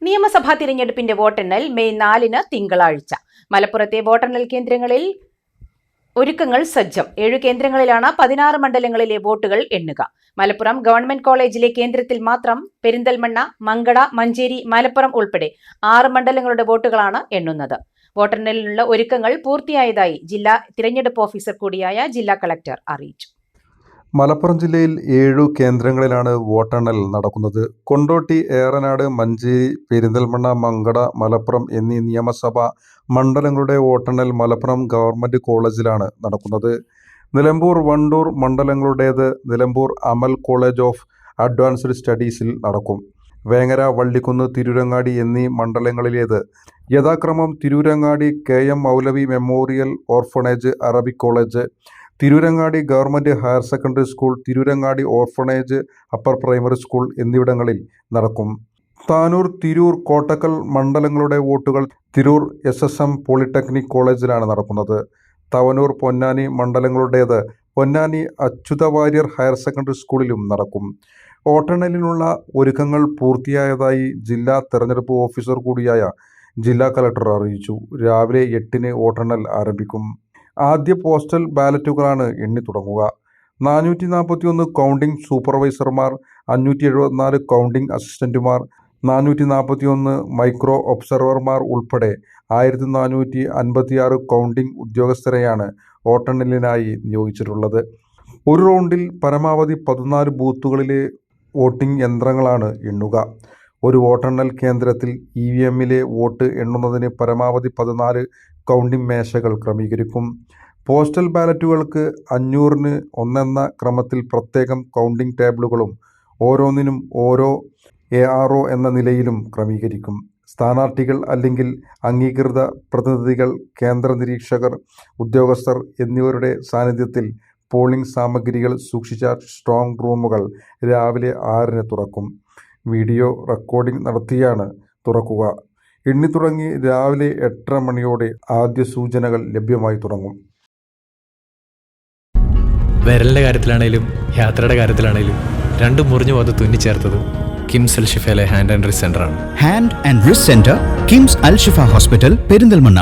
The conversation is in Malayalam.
നിയമസഭാ തിരഞ്ഞെടുപ്പിന്റെ വോട്ടെണ്ണൽ മെയ് 4 തിങ്കളാഴ്ച. മലപ്പുറത്തെ വോട്ടെണ്ണൽ കേന്ദ്രങ്ങളിൽ ഒരുക്കങ്ങൾ സജ്ജം. 7 കേന്ദ്രങ്ങളിലാണ് 16 മണ്ഡലങ്ങളിലെ വോട്ടുകൾ എണ്ണുക. മലപ്പുറം ഗവൺമെന്റ് കോളേജിലെ കേന്ദ്രത്തിൽ മാത്രം പെരിന്തൽമണ്ണ, മങ്കട, മഞ്ചേരി, മലപ്പുറം ഉൾപ്പെടെ 6 മണ്ഡലങ്ങളുടെ വോട്ടുകളാണ് എണ്ണുന്നത്. വോട്ടെണ്ണലിനുള്ള ഒരുക്കങ്ങൾ പൂർത്തിയായതായി ജില്ലാ തിരഞ്ഞെടുപ്പ് ഓഫീസർ കൂടിയായ ജില്ലാ കളക്ടർ അറിയിച്ചു. മലപ്പുറം ജില്ലയിൽ 7 കേന്ദ്രങ്ങളിലാണ് വോട്ടെണ്ണൽ നടക്കുന്നത്. കൊണ്ടോട്ടി, ഏറനാട്, മഞ്ചേരി, പെരിന്തൽമണ്ണ, മങ്കട, മലപ്പുറം എന്നീ നിയമസഭാ മണ്ഡലങ്ങളുടെ വോട്ടെണ്ണൽ മലപ്പുറം ഗവൺമെന്റ് കോളേജിലാണ് നടക്കുന്നത്. നിലമ്പൂർ, വണ്ടൂർ മണ്ഡലങ്ങളുടേത് Nilambur Amal college of advanced സ്റ്റഡീസിൽ നടക്കും. വേങ്ങര, വള്ളിക്കുന്ന്, തിരൂരങ്ങാടി എന്നീ മണ്ഡലങ്ങളിലേത് യഥാക്രമം Tirurangadi KM Maulavi memorial orphanage Arabic college, Tirurangadi government higher secondary school, Tirurangadi orphanage upper primary school എന്നിവിടങ്ങളിൽ നടക്കും. താനൂർ, തിരൂർ, കോട്ടക്കൽ മണ്ഡലങ്ങളുടെ വോട്ടുകൾ തിരൂർ SSM പോളിടെക്നിക് കോളേജിലാണ് നടക്കുന്നത്. തവനൂർ, പൊന്നാനി മണ്ഡലങ്ങളുടേത് പൊന്നാനി അച്യുത വാര്യർ ഹയർ സെക്കൻഡറി സ്കൂളിലും നടക്കും. വോട്ടെണ്ണലിനുള്ള ഒരുക്കങ്ങൾ പൂർത്തിയായതായി ജില്ലാ തെരഞ്ഞെടുപ്പ് ഓഫീസർ കൂടിയായ ജില്ലാ കളക്ടർ അറിയിച്ചു. രാവിലെ 8 വോട്ടെണ്ണൽ ആരംഭിക്കും. ആദ്യ പോസ്റ്റൽ ബാലറ്റുകളാണ് എണ്ണി തുടങ്ങുക. 441 കൗണ്ടിംഗ് സൂപ്പർവൈസർമാർ, 574 കൗണ്ടിംഗ് അസിസ്റ്റന്റുമാർ, 441 മൈക്രോ ഒബ്സർവർമാർ ഉൾപ്പെടെ 1456 കൗണ്ടിംഗ് ഉദ്യോഗസ്ഥരെയാണ് വോട്ടെണ്ണലിനായി നിയോഗിച്ചിട്ടുള്ളത്. ഒരു റൗണ്ടിൽ പരമാവധി 14 ബൂത്തുകളിലെ വോട്ടിംഗ് യന്ത്രങ്ങളാണ് എണ്ണുക. ഒരു വോട്ടെണ്ണൽ കേന്ദ്രത്തിൽ EVMലെ വോട്ട് എണ്ണുന്നതിന് പരമാവധി 14 കൗണ്ടിംഗ് മേശകൾ ക്രമീകരിക്കും. പോസ്റ്റൽ ബാലറ്റുകൾക്ക് 500-ന് 1 എന്ന ക്രമത്തിൽ പ്രത്യേകം കൗണ്ടിംഗ് ടേബിളുകളും ഓരോന്നിനും ഓരോ ARO എന്ന നിലയിലും ക്രമീകരിക്കും. സ്ഥാനാർത്ഥികൾ അല്ലെങ്കിൽ അംഗീകൃത പ്രതിനിധികൾ, കേന്ദ്ര നിരീക്ഷകർ, ഉദ്യോഗസ്ഥർ എന്നിവരുടെ സാന്നിധ്യത്തിൽ പോളിംഗ് സാമഗ്രികൾ സൂക്ഷിച്ച സ്ട്രോങ് റൂമുകൾ രാവിലെ 6-ന് തുറക്കും. വീഡിയോ റെക്കോർഡിംഗ് നടത്തിയാണ് തുറക്കുക. എണ്ണി തുടങ്ങി രാവിലെ 8:30 മണിയോടെ ആദ്യ സൂചനകൾ ലഭ്യമായി തുടങ്ങും. വിരലിൻ്റെ കാര്യത്തിലാണേലും യാത്രയുടെ കാര്യത്തിലാണേലും രണ്ടും മുറിഞ്ഞു പോകാതെ തുന്നിച്ചേർത്തത് കിംസ് അൽ ഷിഫയിലെ ഹാൻഡ് ആൻഡ് റിസ്റ്റ് സെൻ്ററാണ്. Hand and wrist centre, KIMS Al Shifa hospital, Perinthalmanna.